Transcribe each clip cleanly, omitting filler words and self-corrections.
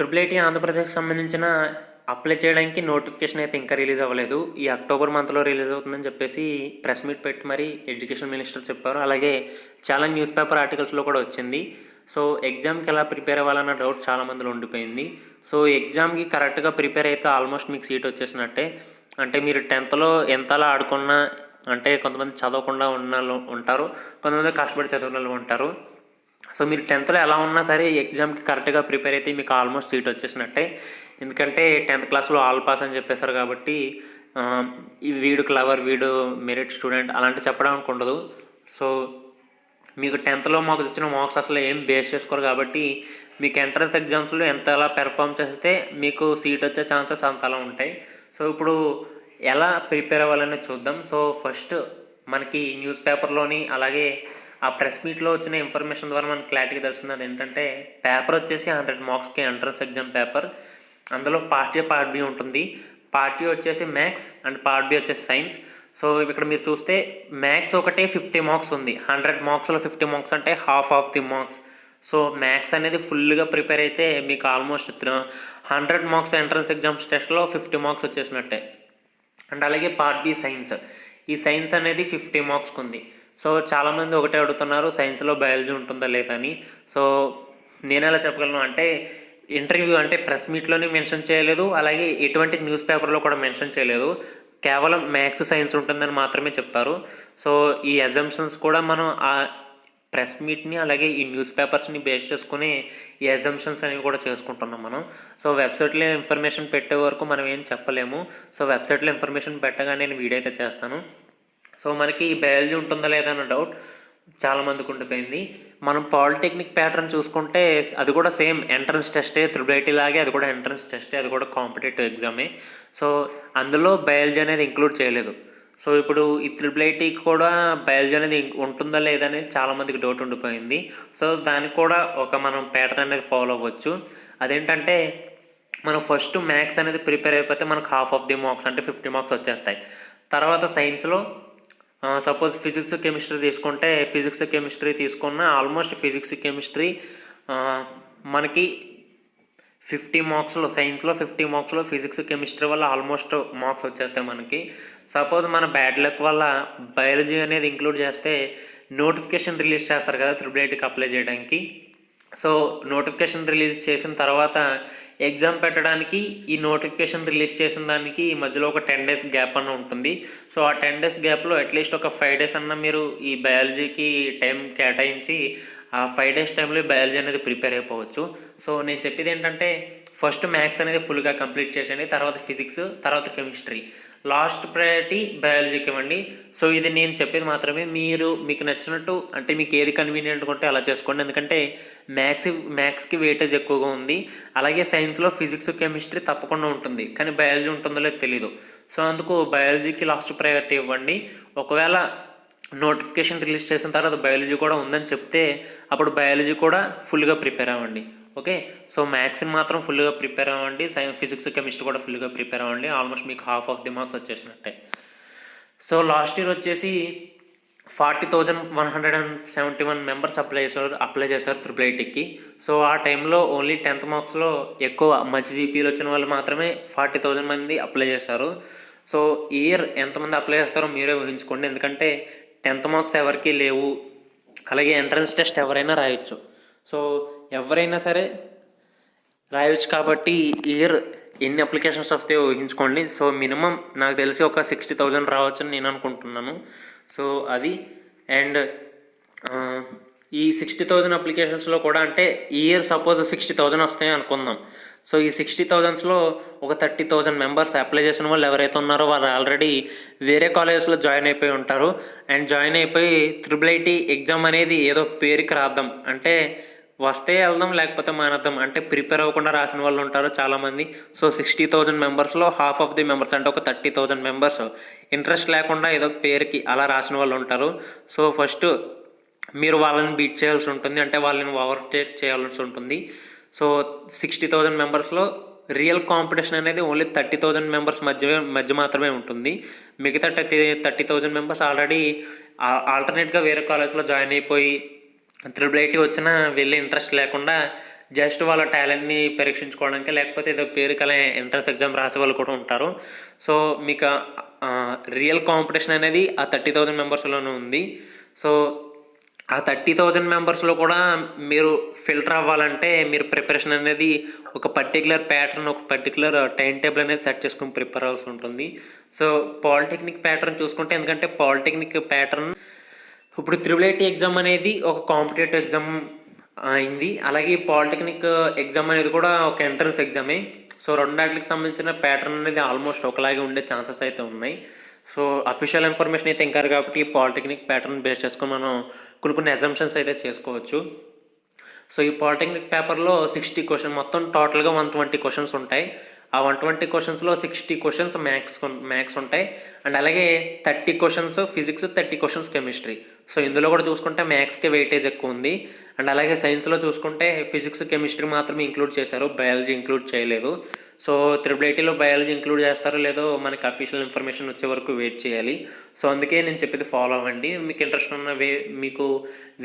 Triple IT ఆంధ్రప్రదేశ్కి సంబంధించిన apply చేయడానికి నోటిఫికేషన్ అయితే ఇంకా రిలీజ్ అవ్వలేదు. ఈ అక్టోబర్ మంత్లో రిలీజ్ అవుతుందని చెప్పేసి ప్రెస్ మీట్ పెట్టి మరి ఎడ్యుకేషన్ మినిస్టర్ చెప్పారు. అలాగే చాలా న్యూస్ పేపర్ ఆర్టికల్స్లో కూడా వచ్చింది. సో ఎగ్జామ్కి ఎలా ప్రిపేర్ అవ్వాలన్న డౌట్ చాలామందిలో ఉండిపోయింది. సో ఎగ్జామ్కి కరెక్ట్గా ప్రిపేర్ అయితే ఆల్మోస్ట్ మీకు సీట్ వచ్చేసినట్టే. అంటే మీరు 10th ఎంతలా ఆడుకున్నా, అంటే కొంతమంది చదవకుండా ఉన్న ఉంటారు, కొంతమంది కష్టపడి చదివిన వాళ్ళు ఉంటారు. సో మీరు 10th ఎలా ఉన్నా సరే ఎగ్జామ్కి కరెక్ట్గా ప్రిపేర్ అయితే మీకు ఆల్మోస్ట్ సీట్ వచ్చేసినట్టే. ఎందుకంటే 10th క్లాస్లో ఆల్ పాస్ అని చెప్పేశారు కాబట్టి వీడు క్లవర్, వీడు మెరిట్ స్టూడెంట్ అలాంటి చెప్పడానికి ఉండదు. సో మీకు 10th మాకు వచ్చిన మార్క్స్ అసలు ఏం బేస్ చేసుకోరు కాబట్టి మీకు ఎంట్రన్స్ ఎగ్జామ్స్లో ఎంతలా పెర్ఫామ్ చేస్తే మీకు సీట్ వచ్చే ఛాన్సెస్ అంతలా ఉంటాయి. సో ఇప్పుడు ఎలా ప్రిపేర్ అవ్వాలని చూద్దాం. సో ఫస్ట్ మనకి న్యూస్ పేపర్లోని అలాగే ఆ ప్రెస్ మీట్లో వచ్చిన ఇన్ఫర్మేషన్ ద్వారా మనకు క్లారిటీగా తెలుస్తుంది. అది ఏంటంటే పేపర్ వచ్చేసి 100 మార్క్స్కి ఎంట్రన్స్ ఎగ్జామ్ పేపర్. అందులో పార్ట్ ఏ పార్ట్ బి ఉంటుంది. పార్ట్ ఏ వచ్చేసి మ్యాథ్స్ అండ్ పార్ట్ బి వచ్చేసి సైన్స్. సో ఇక్కడ మీరు చూస్తే మ్యాథ్స్ ఒకటే 50 మార్క్స్ ఉంది. 100 మార్క్స్లో 50 మార్క్స్ అంటే half of the marks. So maths అనేది ఫుల్గా ప్రిపేర్ అయితే మీకు ఆల్మోస్ట్ 100 మార్క్స్ ఎంట్రన్స్ ఎగ్జామ్స్ టెస్ట్లో 50 మార్క్స్ వచ్చేసినట్టే. అండ్ అలాగే పార్ట్ బి సైన్స్. ఈ సైన్స్ అనేది 50 మార్క్స్కి ఉంది. సో చాలామంది ఒకటే అడుగుతున్నారు సైన్స్లో బయాలజీ ఉంటుందా లేదా అని. సో నేను ఎలా చెప్పగలను అంటే ఇంటర్వ్యూ అంటే ప్రెస్ మీట్లోనే మెన్షన్ చేయలేదు, అలాగే ఎటువంటి న్యూస్ పేపర్లో కూడా మెన్షన్ చేయలేదు. కేవలం మ్యాథ్స్ సైన్స్ ఉంటుందని మాత్రమే చెప్పారు. సో ఈ అజంప్షన్స్ కూడా మనం ఆ ప్రెస్ మీట్ని అలాగే ఈ న్యూస్ పేపర్స్ని బేస్ చేసుకుని ఈ అజంప్షన్స్ అనేవి కూడా చేసుకుంటున్నాం మనం. సో వెబ్సైట్లో ఇన్ఫర్మేషన్ పెట్టే వరకు మనం ఏం చెప్పలేము. సో వెబ్సైట్లో ఇన్ఫర్మేషన్ పెట్టగానే నేను వీడియో అయితే చేస్తాను. సో మనకి బయాలజీ ఉంటుందా లేదా అన్న డౌట్ చాలామందికి ఉండిపోయింది. మనం పాలిటెక్నిక్ ప్యాటర్న్ చూసుకుంటే అది కూడా సేమ్ ఎంట్రన్స్ టెస్టే, ట్రిపుల్ ఐటీ లాగే అది కూడా ఎంట్రన్స్ టెస్టే, అది కూడా కాంపిటేటివ్ ఎగ్జామే. సో అందులో బయాలజీ అనేది ఇంక్లూడ్ చేయలేదు. సో ఇప్పుడు ఈ ట్రిపుల్ ఐటీకి కూడా బయాలజీ అనేది ఉంటుందా లేదా అనేది చాలామందికి డౌట్ ఉండిపోయింది. సో దానికి కూడా ఒక మనం ప్యాటర్న్ అనేది ఫాలో అవ్వచ్చు. అదేంటంటే మనం ఫస్ట్ మ్యాథ్స్ అనేది ప్రిపేర్ అయిపోతే మనకు హాఫ్ ఆఫ్ ది మార్క్స్ అంటే 50 మార్క్స్ వచ్చేస్తాయి. తర్వాత సైన్స్లో సపోజ్ ఫిజిక్స్ కెమిస్ట్రీ తీసుకుంటే ఫిజిక్స్ కెమిస్ట్రీ తీసుకున్న ఆల్మోస్ట్ ఫిజిక్స్ కెమిస్ట్రీ మనకి 50 మార్క్స్లో, సైన్స్లో 50 మార్క్స్లో ఫిజిక్స్ కెమిస్ట్రీ వల్ల ఆల్మోస్ట్ మార్క్స్ వచ్చేస్తాయి మనకి. సపోజ్ మన బ్యాడ్ లక్ వల్ల బయాలజీ అనేది ఇంక్లూడ్ చేస్తే నోటిఫికేషన్ రిలీజ్ చేస్తారు కదా ట్రిపుల్ ఐటీకి అప్లై చేయడానికి. సో నోటిఫికేషన్ రిలీజ్ చేసిన తర్వాత ఎగ్జామ్ పెట్టడానికి ఈ నోటిఫికేషన్ రిలీజ్ చేసిన దానికి ఈ మధ్యలో ఒక 10 days గ్యాప్ అన్న ఉంటుంది. సో ఆ 10 days గ్యాప్లో అట్లీస్ట్ ఒక 5 days అన్న మీరు ఈ బయాలజీకి టైం కేటాయించి ఆ 5 days టైంలో బయాలజీ అనేది ప్రిపేర్ అయిపోవచ్చు. సో నేను చెప్పేది ఏంటంటే ఫస్ట్ మ్యాథ్స్ అనేది ఫుల్గా కంప్లీట్ చేసేయండి, తర్వాత ఫిజిక్స్, తర్వాత కెమిస్ట్రీ, లాస్ట్ ప్రయారిటీ బయాలజీకి ఇవ్వండి. సో ఇది నేను చెప్పేది మాత్రమే. మీకు నచ్చినట్టు అంటే మీకు ఏది కన్వీనియంట్ ఉంటే అలా చేసుకోండి. ఎందుకంటే మ్యాథ్స్కి వెయిటేజ్ ఎక్కువగా ఉంది. అలాగే సైన్స్లో ఫిజిక్స్ కెమిస్ట్రీ తప్పకుండా ఉంటుంది, కానీ బయాలజీ ఉంటుందో లేదో తెలీదు. సో అందుకు బయాలజీకి లాస్ట్ ప్రయారిటీ ఇవ్వండి. ఒకవేళ నోటిఫికేషన్ రిలీజ్ చేసిన తర్వాత బయాలజీ కూడా ఉందని చెప్తే అప్పుడు బయాలజీ కూడా ఫుల్గా ప్రిపేర్ అవ్వండి. ఓకే. సో మ్యాథ్స్ని మాత్రం ఫుల్గా ప్రిపేర్ అవ్వండి, ఫిజిక్స్ కెమిస్ట్రీ కూడా ఫుల్గా ప్రిపేర్ అవ్వండి. ఆల్మోస్ట్ మీకు హాఫ్ ఆఫ్ ది మార్క్స్ వచ్చేసినట్టే. సో లాస్ట్ ఇయర్ వచ్చేసి 40,171 మెంబర్స్ అప్లై చేశారు ట్రిపుల్ ఐటీకి. సో ఆ టైంలో ఓన్లీ 10th మార్క్స్లో ఎక్కువ మంచి జీపీలు వచ్చిన వాళ్ళు మాత్రమే 40,000 మంది అప్లై చేశారు. సో ఇయర్ ఎంతమంది అప్లై చేస్తారో మీరే ఊహించుకోండి. ఎందుకంటే 10th మార్క్స్ ఎవరికి లేవు, అలాగే ఎంట్రన్స్ టెస్ట్ ఎవరైనా రాయొచ్చు. సో ఎవరైనా సరే రాయొచ్చు కాబట్టి ఇయర్ ఎన్ని అప్లికేషన్స్ వస్తాయో ఊహించుకోండి. సో మినిమం నాకు తెలిసి ఒక 60,000 రావచ్చని నేను అనుకుంటున్నాను. సో అది అండ్ ఈ 60,000 అప్లికేషన్స్లో కూడా అంటే ఇయర్ సపోజ్ 60,000 వస్తాయి అనుకుందాం. సో ఈ 60,000లో ఒక 30,000 మెంబర్స్ అప్లై చేసిన వాళ్ళు ఎవరైతే ఉన్నారో వాళ్ళు ఆల్రెడీ వేరే కాలేజెస్లో జాయిన్ అయిపోయి ఉంటారు. అండ్ జాయిన్ అయిపోయి ట్రిపుల్ ఐటీ ఎగ్జామ్ అనేది ఏదో పేరుకి రాద్దాం అంటే వస్తే వెళ్దాం లేకపోతే మానేద్దాం అంటే ప్రిపేర్ అవ్వకుండా రాసిన వాళ్ళు ఉంటారు చాలామంది. సో 60,000 మెంబర్స్లో హాఫ్ ఆఫ్ ది మెంబర్స్ అంటే ఒక 30,000 మెంబర్స్ ఇంట్రెస్ట్ లేకుండా ఏదో పేరుకి అలా రాసిన వాళ్ళు ఉంటారు. సో ఫస్ట్ మీరు వాళ్ళని బీట్ చేయాల్సి ఉంటుంది, అంటే వాళ్ళని ఓవర్టేక్ చేయాల్సి ఉంటుంది. సో 60,000 మెంబర్స్లో రియల్ కాంపిటీషన్ అనేది ఓన్లీ 30,000 మెంబర్స్ మధ్య మాత్రమే ఉంటుంది. మిగతా 30,000 మెంబర్స్ ఆల్రెడీ ఆల్టర్నేట్గా వేరే కాలేజ్లో జాయిన్ అయిపోయి ట్రిపుల్ ఐటీ వచ్చినా వెళ్ళే ఇంట్రెస్ట్ లేకుండా జస్ట్ వాళ్ళ టాలెంట్ని పరీక్షించుకోవడానికి, లేకపోతే ఏదో పేరుకల ఎంట్రన్స్ ఎగ్జామ్ రాసే వాళ్ళు కూడా ఉంటారు. సో మీకు రియల్ కాంపిటీషన్ అనేది ఆ 30,000 మెంబర్స్లోనే ఉంది. సో ఆ 30,000 మెంబర్స్లో కూడా మీరు ఫిల్టర్ అవ్వాలంటే మీరు ప్రిపరేషన్ అనేది ఒక పర్టికులర్ ప్యాటర్న్, ఒక పర్టికులర్ టైం టేబుల్ అనేది సెట్ చేసుకుని ప్రిపేర్ అవ్వాల్సి ఉంటుంది. సో పాలిటెక్నిక్ ప్యాటర్న్ చూసుకుంటే, ఎందుకంటే పాలిటెక్నిక్ ప్యాటర్న్ ఇప్పుడు త్రిబుల్ ఎగ్జామ్ అనేది ఒక కాంపిటేటివ్ ఎగ్జామ్ అయింది. అలాగే పాలిటెక్నిక్ ఎగ్జామ్ అనేది కూడా ఒక ఎంట్రన్స్ ఎగ్జామే. సో రెండాటికి సంబంధించిన ప్యాటర్న్ అనేది ఆల్మోస్ట్ ఒకలాగే ఉండే ఛాన్సెస్ అయితే ఉన్నాయి. సో అఫీషియల్ ఇన్ఫర్మేషన్ అయితే ఇంకా కాబట్టి పాలిటెక్నిక్ ప్యాటర్న్ బేస్ చేసుకొని మనం కొన్ని అజంప్షన్స్ అయితే చేసుకోవచ్చు. సో ఈ పాలిటెక్నిక్ పేపర్లో 60 క్వశ్చన్, మొత్తం టోటల్గా 120 క్వశ్చన్స్ ఉంటాయి. ఆ 120 క్వశ్చన్స్లో 60 క్వశ్చన్స్ మ్యాథ్స్ ఉంటాయి. అండ్ అలాగే 30 questions physics, 30 questions chemistry. So ఇందులో కూడా చూసుకుంటే మ్యాథ్స్కి వెయిటేజ్ ఎక్కువ ఉంది. అండ్ అలాగే సైన్స్లో చూసుకుంటే ఫిజిక్స్, కెమిస్ట్రీ మాత్రమే ఇంక్లూడ్ చేశారు, బయాలజీ ఇంక్లూడ్ చేయలేదు. సో త్రిబుల్ బయాలజీ ఇంక్లూడ్ చేస్తారో లేదో మనకి అఫీషియల్ ఇన్ఫర్మేషన్ వచ్చే వరకు వెయిట్ చేయాలి. సో అందుకే నేను చెప్పేది ఫాలో అవ్వండి. మీకు ఇంట్రెస్ట్ ఉన్న మీకు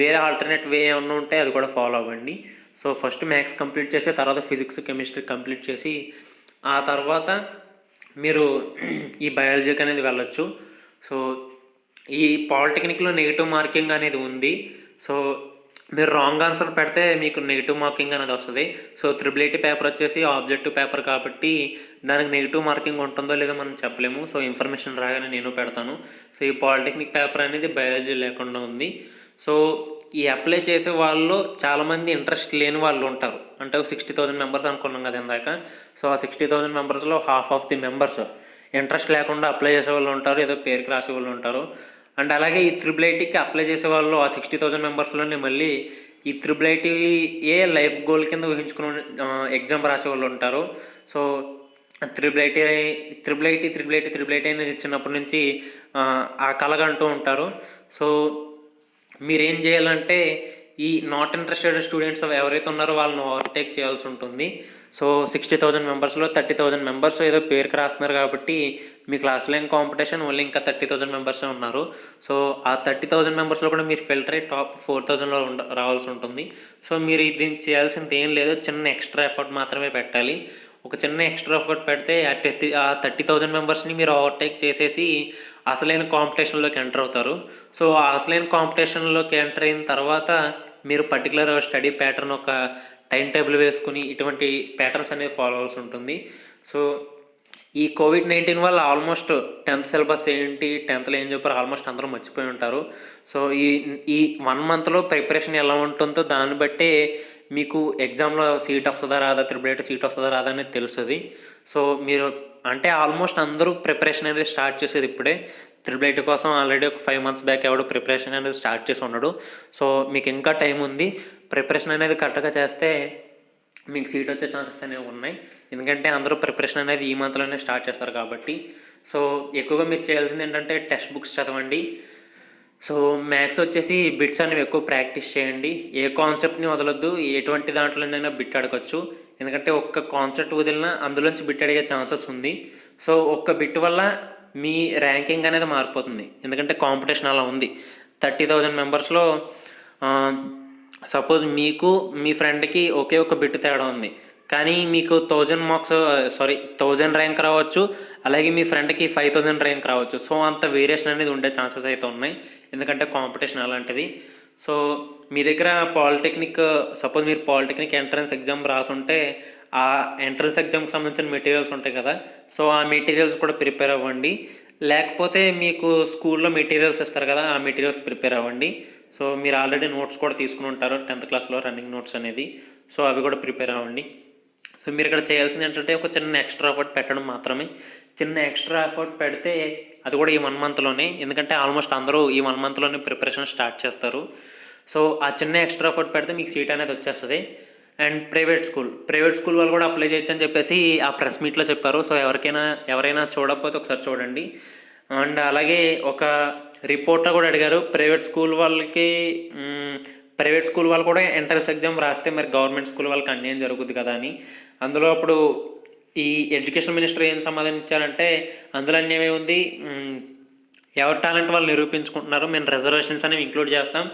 వేరే ఆల్టర్నేట్ వే ఏమన్నా ఉంటే అది కూడా ఫాలో అవ్వండి. సో ఫస్ట్ మ్యాథ్స్ కంప్లీట్ చేసి, తర్వాత ఫిజిక్స్, కెమిస్ట్రీ కంప్లీట్ చేసి, ఆ తర్వాత మీరు ఈ బయాలజీకి అనేది వెళ్ళొచ్చు. సో ఈ పాలిటెక్నిక్లో నెగిటివ్ మార్కింగ్ అనేది ఉంది. సో మీరు రాంగ్ ఆన్సర్ పెడితే మీకు నెగిటివ్ మార్కింగ్ అనేది వస్తుంది. సో త్రిబుల్ పేపర్ వచ్చేసి ఆబ్జెక్టివ్ పేపర్ కాబట్టి దానికి నెగిటివ్ మార్కింగ్ ఉంటుందో లేదో మనం చెప్పలేము. సో ఇన్ఫర్మేషన్ రాగానే నేను పెడతాను. సో ఈ పాలిటెక్నిక్ పేపర్ అనేది బయాలజీ లేకుండా ఉంది. సో ఈ అప్లై చేసే వాళ్ళు చాలామంది ఇంట్రెస్ట్ లేని వాళ్ళు ఉంటారు. అంటే 60,000 మెంబర్స్ అనుకున్నాం కదా ఇందాక. సో ఆ 60,000 మెంబర్స్లో half of the members interest లేకుండా అప్లై చేసే వాళ్ళు ఉంటారు, ఏదో పేరుకి రాసే వాళ్ళు ఉంటారు. అండ్ అలాగే ఈ త్రిబుల్ అప్లై చేసే వాళ్ళు ఆ 60,000 మెంబర్స్లోనే మళ్ళీ ఈ త్రిబుల్ లైఫ్ గోల్ కింద ఊహించుకుని ఎగ్జామ్ రాసే వాళ్ళు ఉంటారు. సో త్రిబుల్ ఐటీ అనేది చిన్నప్పటి నుంచి ఆ కలగంటూ ఉంటారు. సో మీరేం చేయాలంటే ఈ నాట్ ఇంట్రెస్టెడ్ స్టూడెంట్స్ ఎవరైతే ఉన్నారో వాళ్ళని ఓవర్టేక్ చేయాల్సి ఉంటుంది. సో 60,000 మెంబర్స్లో 30,000 మెంబర్స్ ఏదో పేరుకి రాస్తున్నారు కాబట్టి మీ క్లాస్లో ఏం కాంపిటీషన్ ఓన్లీ ఇంకా 30,000 మెంబర్సే ఉన్నారు. సో ఆ 30,000 మెంబర్స్లో కూడా మీరు ఫిల్టర్ అయ్యి టాప్ 4,000లో రావాల్సి ఉంటుంది. సో మీరు దీనికి చేయాల్సింది ఏం లేదు, చిన్న ఎక్స్ట్రా ఎఫర్ట్ మాత్రమే పెట్టాలి. ఒక చిన్న ఎక్స్ట్రా ఎఫర్ట్ పెడితే ఆ 30,000 మెంబర్స్ని మీరు ఓవర్టేక్ చేసేసి అసలైన కాంపిటీషన్లోకి ఎంటర్ అవుతారు. సో ఆ అసలైన కాంపిటీషన్లోకి ఎంటర్ అయిన తర్వాత మీరు పర్టికులర్ స్టడీ ప్యాటర్న్, ఒక టైం టేబుల్ వేసుకుని ఇటువంటి ప్యాటర్న్స్ అనేవి ఫాలో అవ్వాల్సి ఉంటుంది. సో ఈ కోవిడ్-19 వల్ల ఆల్మోస్ట్ 10th సిలబస్ ఏంటి, 10thలో ఏం చెప్పారు ఆల్మోస్ట్ అందరూ మర్చిపోయి ఉంటారు. సో ఈ 1 మంత్లో ప్రిపరేషన్ ఎలా ఉంటుందో దాన్ని బట్టే మీకు ఎగ్జామ్లో సీట్ వస్తుందా రాదా, త్రిబుల్ సీట్ వస్తుందా రాదా అనేది తెలుస్తుంది. సో మీరు అంటే ఆల్మోస్ట్ అందరూ ప్రిపరేషన్ అనేది స్టార్ట్ చేసేది ఇప్పుడే. త్రిబుల్ కోసం ఆల్రెడీ ఒక 5 months బ్యాక్ ఎవడో ప్రిపరేషన్ అనేది స్టార్ట్ చేసి ఉన్నాడు. సో మీకు ఇంకా టైం ఉంది. ప్రిపరేషన్ అనేది కరెక్ట్గా చేస్తే మీకు సీట్ వచ్చే ఛాన్సెస్ అనేవి ఉన్నాయి. ఎందుకంటే అందరూ ప్రిపరేషన్ అనేది ఈ మంత్లోనే స్టార్ట్ చేస్తారు కాబట్టి. సో ఎక్కువగా మీరు చేయాల్సింది ఏంటంటే టెక్స్ట్ బుక్స్ చదవండి. సో మ్యాథ్స్ వచ్చేసి బిట్స్ అనేవి ఎక్కువ ప్రాక్టీస్ చేయండి. ఏ కాన్సెప్ట్ని వదలొద్దు, ఎటువంటి దాంట్లోనైనా బిట్ అడగచ్చు. ఎందుకంటే ఒక్క కాన్సెప్ట్ వదిలినా అందులోంచి బిట్ అడిగే ఛాన్సెస్ ఉంది. సో ఒక్క బిట్ వల్ల మీ ర్యాంకింగ్ అనేది మారిపోతుంది. ఎందుకంటే కాంపిటీషన్ అలా ఉంది. 30,000 మెంబర్స్లో సపోజ్ మీకు మీ ఫ్రెండ్కి ఒకే ఒక బిట్ తేడా ఉంది, కానీ మీకు 1000 ర్యాంక్ రావచ్చు, అలాగే మీ ఫ్రెండ్కి 5,000 ర్యాంక్ రావచ్చు. సో అంత వేరియేషన్ అనేది ఉండే ఛాన్సెస్ అయితే ఉన్నాయి, ఎందుకంటే కాంపిటీషన్ అలాంటిది. సో మీ దగ్గర సపోజ్ మీరు పాలిటెక్నిక్ ఎంట్రన్స్ ఎగ్జామ్ రాసుంటే ఆ ఎంట్రన్స్ ఎగ్జామ్కి సంబంధించిన మెటీరియల్స్ ఉంటాయి కదా. సో ఆ మెటీరియల్స్ కూడా ప్రిపేర్ అవ్వండి. లేకపోతే మీకు స్కూల్లో మెటీరియల్స్ ఇస్తారు కదా, ఆ మెటీరియల్స్ ప్రిపేర్ అవ్వండి. సో మీరు ఆల్రెడీ నోట్స్ కూడా తీసుకుని ఉంటారు 10th క్లాస్లో రన్నింగ్ నోట్స్ అనేది. సో అవి కూడా ప్రిపేర్ అవ్వండి. సో మీరు ఇక్కడ చేయాల్సింది ఏంటంటే ఒక చిన్న ఎక్స్ట్రా ఎఫర్ట్ పెట్టడం మాత్రమే. చిన్న ఎక్స్ట్రా ఎఫర్ట్ పెడితే అది కూడా ఈ 1 monthలోనే, ఎందుకంటే ఆల్మోస్ట్ అందరూ ఈ 1 monthలోనే ప్రిపరేషన్ స్టార్ట్ చేస్తారు. సో ఆ చిన్న ఎక్స్ట్రా ఎఫర్ట్ పెడితే మీకు సీట్ అనేది వచ్చేస్తుంది. అండ్ ప్రైవేట్ స్కూల్ వాళ్ళు కూడా అప్లై చేయొచ్చు అని చెప్పేసి ఆ ప్రెస్ మీట్లో చెప్పారు. సో ఎవరైనా చూడకపోతే ఒకసారి చూడండి. అండ్ అలాగే ఒక రిపోర్టర్ కూడా అడిగారు, ప్రైవేట్ స్కూల్ వాళ్ళు కూడా ఎంట్రన్స్ ఎగ్జామ్ రాస్తే మరి గవర్నమెంట్ స్కూల్ వాళ్ళకి అన్యాయం జరుగుద్ది కదా అని. అందులో అప్పుడు ఈ ఎడ్యుకేషన్ మినిస్టర్ ఏం సమాధానం ఇచ్చారంటే అందులో అన్యాయం ఉంది, ఎవరి టాలెంట్ వాళ్ళు నిరూపించుకుంటున్నారు. మేము రిజర్వేషన్స్ అనేవి ఇంక్లూడ్ చేస్తాం.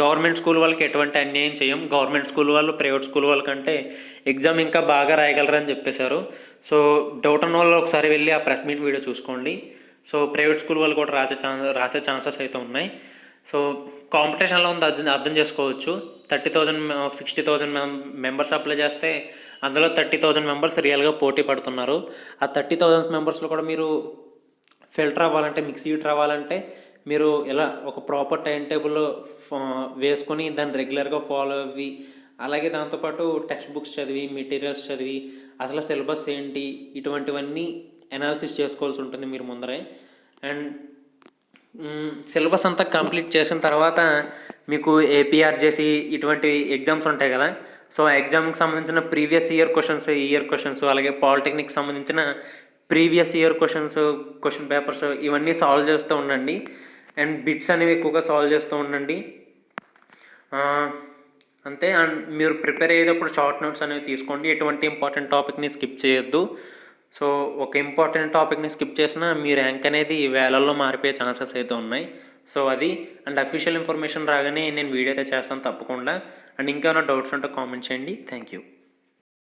గవర్నమెంట్ స్కూల్ వాళ్ళకి ఎటువంటి అన్యాయం చేయం. గవర్నమెంట్ స్కూల్ వాళ్ళు ప్రైవేట్ స్కూల్ వాళ్ళకంటే ఎగ్జామ్ ఇంకా బాగా రాయగలరని చెప్పేశారు. సో డౌట్ ఉన్న వాళ్ళు ఒకసారి వెళ్ళి ఆ ప్రెస్ మీట్ వీడియో చూసుకోండి. సో ప్రైవేట్ స్కూల్ వాళ్ళు కూడా రాసే ఛాన్సెస్ అయితే ఉన్నాయి. సో కాంపిటీషన్లో ఉంది అర్థం చేసుకోవచ్చు. 30,000 60,000 మెంబర్స్ అప్లై చేస్తే అందులో 30,000 మెంబర్స్ రియల్గా పోటీ పడుతున్నారు. ఆ 30,000 మెంబర్స్లో కూడా మీరు ఫిల్టర్ అవ్వాలంటే, మీకు సీట్ రావాలంటే మీరు ఇలా ఒక ప్రాపర్ టైం టేబుల్ వేసుకొని దాన్ని రెగ్యులర్గా ఫాలో అవ్వి, అలాగే దాంతోపాటు టెక్స్ట్ బుక్స్ చదివి, మెటీరియల్స్ చదివి, అసలు సిలబస్ ఏంటి, ఇటువంటివన్నీ అనాలిసిస్ చేసుకోవాల్సి ఉంటుంది మీరు ముందరే. అండ్ సిలబస్ అంతా కంప్లీట్ చేసిన తర్వాత మీకు ఏపీఆర్జేసి ఇటువంటి ఎగ్జామ్స్ ఉంటాయి కదా. సో ఆ ఎగ్జామ్కి సంబంధించిన ప్రీవియస్ ఇయర్ క్వశ్చన్స్ అలాగే పాలిటెక్నిక్ సంబంధించిన ప్రీవియస్ ఇయర్ క్వశ్చన్ పేపర్స్ ఇవన్నీ సాల్వ్ చేస్తూ ఉండండి. అండ్ బిట్స్ అనేవి ఎక్కువగా సాల్వ్ చేస్తూ ఉండండి. అంతే. అండ్ మీరు ప్రిపేర్ అయ్యేటప్పుడు షార్ట్ నోట్స్ అనేవి తీసుకోండి. ఎటువంటి ఇంపార్టెంట్ టాపిక్ని స్కిప్ చేయొద్దు. సో ఒక ఇంపార్టెంట్ టాపిక్ని స్కిప్ చేసినా మీ ర్యాంక్ అనేది వేలల్లో మారిపోయే ఛాన్సెస్ అయితే ఉన్నాయి. సో అది. అండ్ అఫీషియల్ ఇన్ఫర్మేషన్ రాగానే నేను వీడియో అయితే చేస్తాను తప్పకుండా. అండ్ ఇంకేమైనా డౌట్స్ ఉంటే కామెంట్ చేయండి. Thank you.